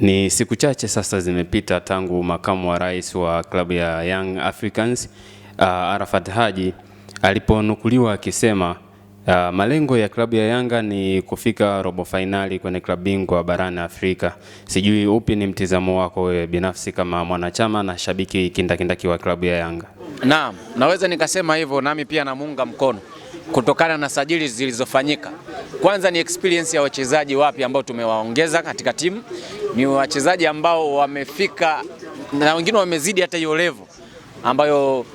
Ni siku chache sasa zimepita tangu makamu wa rais wa klabu ya Young Africans Arafat Haji aliponukuliwa akisema malengo ya klabu ya Yanga ni kufika robo finali kwenye klabu bingwa barani Afrika. Sijui upi ni mtizamo wako wewe binafsi kama mwanachama na shabiki kindakindaki wa klabu ya Yanga? Naam, naweza nikasema hivyo, nami pia namuunga mkono kutokana na sajili zilizofanyika. Kwanza ni experience ya wachezaji wapi ambao tumewaongeza katika timu. Ni wachezaji ambao wamefika na wengine wamezidi hata hiyo level ambayo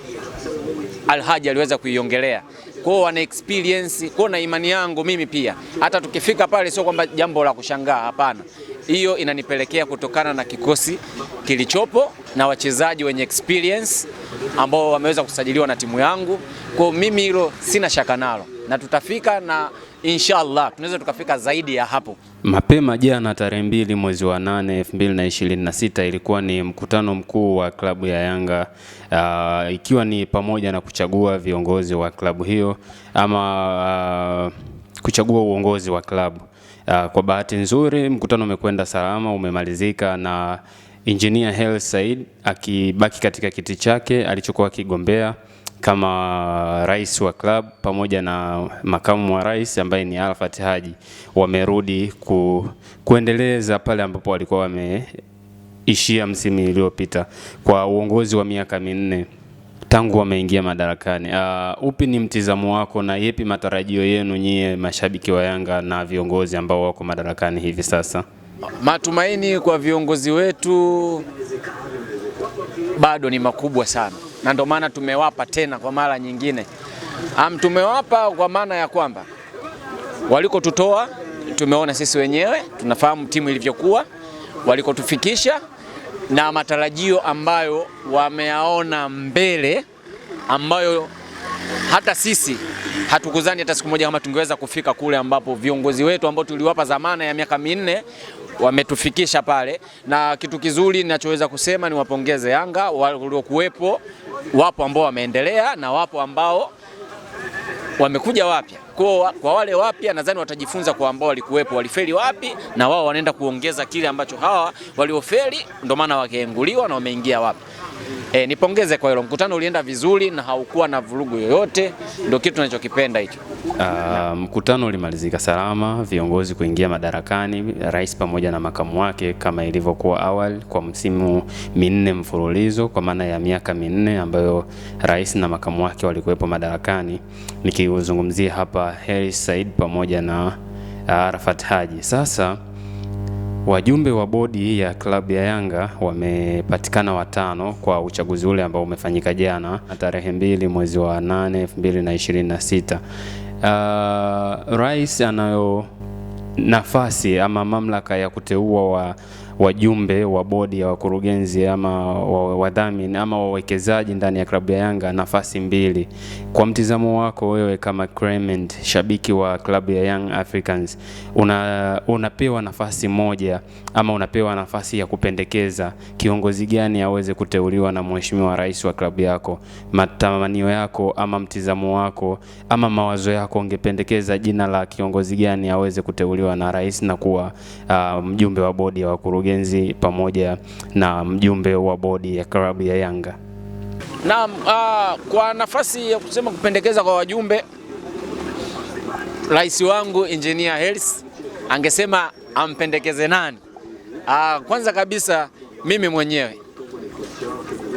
Al-Haji aliweza kuiongelea. Kwao wana experience, kwa na imani yangu mimi pia hata tukifika pale sio kwamba jambo la kushangaa, hapana. Hiyo inanipelekea kutokana na kikosi kilichopo na wachezaji wenye experience ambao wameweza kusajiliwa na timu yangu. Kwa mimi hilo sina shaka nalo, na tutafika, na inshallah tunaweza tukafika zaidi ya hapo. Mapema jana tarehe 2 mwezi wa 8 2026 ilikuwa ni mkutano mkuu wa klabu ya Yanga, ikiwa ni pamoja na kuchagua viongozi wa klabu hiyo ama kuchagua uongozi wa klabu. Kwa bahati nzuri mkutano umekwenda salama, umemalizika na Engineer Hersi Said akibaki katika kiti chake alichokuwa kigombea kama rais wa club, pamoja na makamu wa rais ambaye ni Arafat Haji. Wamerudi kuendeleza pale ambapo walikuwa wameishia msimu uliopita kwa uongozi wa miaka 4 tangu wameingia madarakani. Upi ni mtizamo wako na yepi matarajio yenu nyie mashabiki wa Yanga na viongozi ambao wako madarakani hivi sasa? Matumaini kwa viongozi wetu bado ni makubwa sana, na ndio maana tumewapa tena kwa mara nyingine. Tumewapa kwa maana ya kwamba walikotutoa tumeona sisi wenyewe, tunafahamu timu ilivyokuwa, walikotufikisha na matarajio ambayo wameyaona mbele, ambayo hata sisi hatukuzani hata siku moja kama tungeweza kufika kule ambapo viongozi wetu ambao tuliwapa zamana ya miaka 4 wametufikisha pale. Na kitu kizuri ninachoweza kusema ni wapongeze Yanga waliokuwepo, wapo ambao wameendelea na wapo ambao wamekuja wapya. Kwa wale wapya nadhani watajifunza kwa ambao walikuwepo walifeli wapi, na wao wanaenda kuongeza kile ambacho hawa waliofeli ndio maana wakaenguliwa na wameingia wapi. Nipongeze kwa hilo. Mkutano ulienda vizuri na haukuwa na vurugu yoyote, ndio kitu tunachokipenda hicho. Mkutano ulimalizika salama, viongozi kuingia madarakani, rais pamoja na makamu wake kama ilivyokuwa awali kwa msimu 4 mfululizo, kwa maana ya miaka 4 ambayo rais na makamu wake walikuwepo madarakani. Nikizungumzia hapa Hersi Said pamoja na Arafat Haji. Sasa wajumbe wa bodi ya klabu ya Yanga wamepatikana 5 kwa uchaguzi ule ambao umefanyika jana tarehe 2 mwezi wa 8 2026. Rais anayo nafasi ama mamlaka ya kuteua wajumbe wa bodi ya wakurugenzi ama wadhamini ama wawekezaji ndani ya klabu ya Yanga, nafasi 2. Kwa mtizamo wako wewe kama Clement, shabiki wa klabu ya Young Africans, unapewa nafasi moja ama unapewa nafasi ya kupendekeza kiongozi gani aweze kuteuliwa na mheshimiwa rais wa klabu yako? Matamanio yako ama mtizamo wako ama mawazo yako, ungependekeza jina la kiongozi gani aweze kuteuliwa na rais na kuwa mjumbe wa bodi ya wakurugenzi pamoja na mjumbe wa bodi ya klabu ya Yanga? Naam, kwa nafasi ya kusema kupendekeza kwa wajumbe, rais wangu Engineer Hersi angesema ampendekeze nani? Kwanza kabisa mimi mwenyewe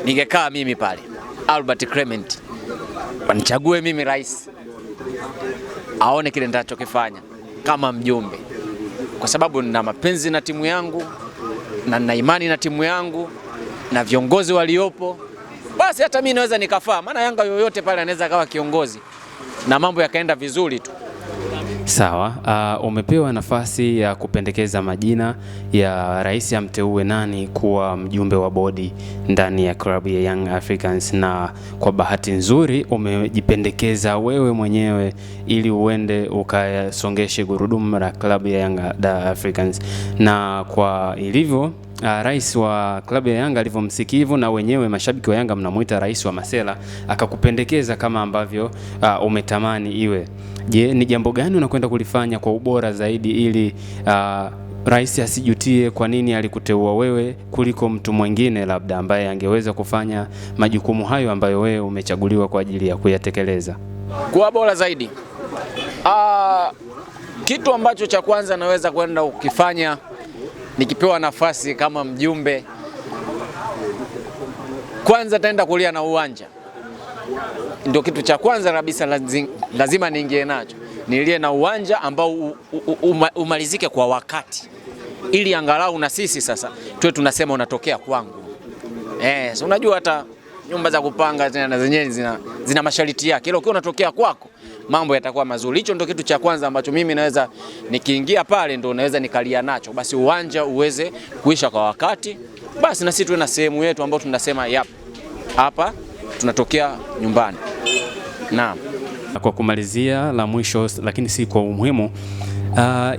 ningekaa mimi pale Albert Clement, wanichague mimi rais, aone kile nitachokifanya kama mjumbe, kwa sababu nina mapenzi na timu yangu na nina imani na timu yangu na viongozi waliopo. Basi hata mimi naweza nikafaa, maana Yanga yoyote pale anaweza kawa kiongozi na mambo yakaenda vizuri tu. Sawa, umepewa nafasi ya kupendekeza majina ya rais amteue nani kuwa mjumbe wa bodi ndani ya klabu ya Young Africans, na kwa bahati nzuri umejipendekeza wewe mwenyewe ili uende ukasongeshe gurudumu la klabu ya Young Africans. Na kwa ilivyo rais wa klabu ya Yanga alivyomsikivu, na wenyewe mashabiki wa Yanga mnamuita rais wa Masela, akakupendekeza kama ambavyo umetamani iwe. Je, ni jambo gani unakwenda kulifanya kwa ubora zaidi ili rais asijutie kwa nini alikuteua wewe kuliko mtu mwingine labda ambaye angeweza kufanya majukumu hayo ambayo wewe umechaguliwa kwa ajili ya kuyatekeleza? Kuwa bora zaidi. Kitu ambacho cha kwanza naweza kwenda ukifanya nikipewa nafasi kama mjumbe, kwanza taenda kulia na uwanja. Ndio kitu cha kwanza kabisa lazima niingie nacho. Nilie na uwanja ambao umalizike kwa wakati, ili angalau na sisi sasa tuwe tunasema unatokea kwangu. So unajua hata nyumba za kupanga na zenyewe zina masharti yake. Ile ukiwa unatokea kwako mambo yatakuwa mazuri. Hicho ndio kitu cha kwanza ambacho mimi naweza nikiingia pale ndio naweza nikalia nacho. Basi uwanja uweze kuisha kwa wakati. Basi na sisi tuwe na sehemu yetu ambayo tunasema hapa tunatokea nyumbani. Naam. Kwa kumalizia la mwisho lakini si kwa umuhimu,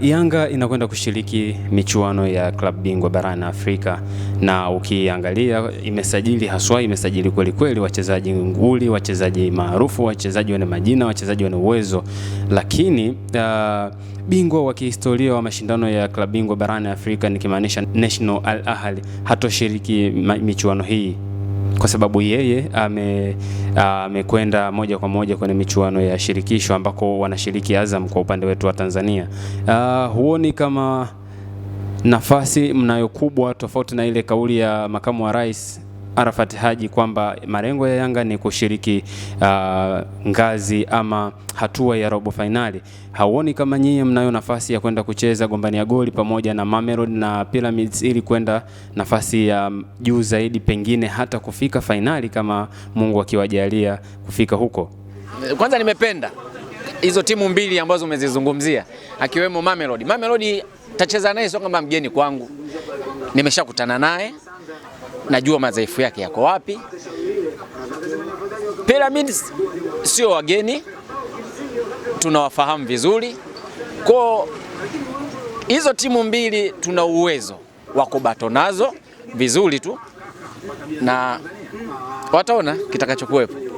Yanga inakwenda kushiriki michuano ya klabu bingwa barani Afrika, na ukiangalia imesajili kweli kweli wachezaji nguli, wachezaji maarufu, wachezaji wenye majina, wachezaji wenye uwezo, lakini bingwa wa kihistoria wa mashindano ya klabu bingwa barani Afrika nikimaanisha National Al Ahly hatoshiriki michuano hii kwa sababu yeye amekwenda moja kwa moja kwenye michuano ya shirikisho ambako wanashiriki Azam kwa upande wetu wa Tanzania. Huoni kama nafasi mnayo kubwa tofauti na ile kauli ya makamu wa rais Arafat Haji kwamba malengo ya Yanga ni kushiriki ngazi ama hatua ya robo finali? Hauoni kama nyinyi mnayo nafasi ya kwenda kucheza gombania goli pamoja na Mamelodi na Pyramids ili kwenda nafasi ya juu zaidi, pengine hata kufika finali kama Mungu akiwajalia kufika huko? Kwanza nimependa hizo timu mbili ambazo umezizungumzia, akiwemo Mamelodi. Mamelodi tacheza naye sio kama mgeni kwangu. Nimeshakutana naye, najua madhaifu yake yako wapi. Pyramids sio wageni, tunawafahamu vizuri. Kwa hizo timu mbili tuna uwezo wa kubato nazo vizuri tu, na wataona kitakachokuwepo.